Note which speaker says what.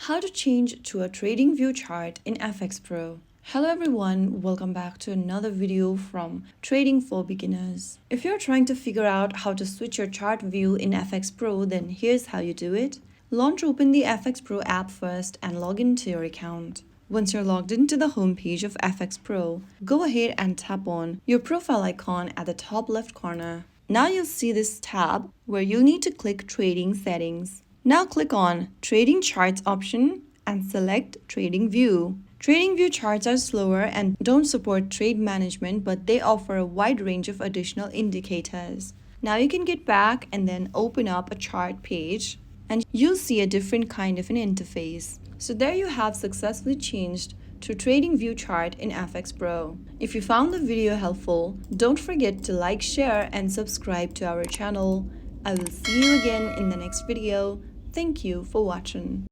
Speaker 1: How to change to a TradingView chart in FxPro. Hello everyone, welcome back to another video from Trading for Beginners. If you're trying to figure out how to switch your chart view in FxPro, then here's how you do it. Launch open the FxPro app first and log into your account. Once you're logged into the homepage of FxPro, go ahead and tap on your profile icon at the top left corner. Now you'll see this tab where you'll need to click Trading Settings. Now click on Trading Charts option and select TradingView. TradingView charts are slower and don't support trade management, but they offer a wide range of additional indicators. Now you can get back and then open up a chart page and you'll see a different kind of an interface. So there you have successfully changed to TradingView chart in FxPro. If you found the video helpful, don't forget to like, share and subscribe to our channel. I will see you again in the next video. Thank you for watching.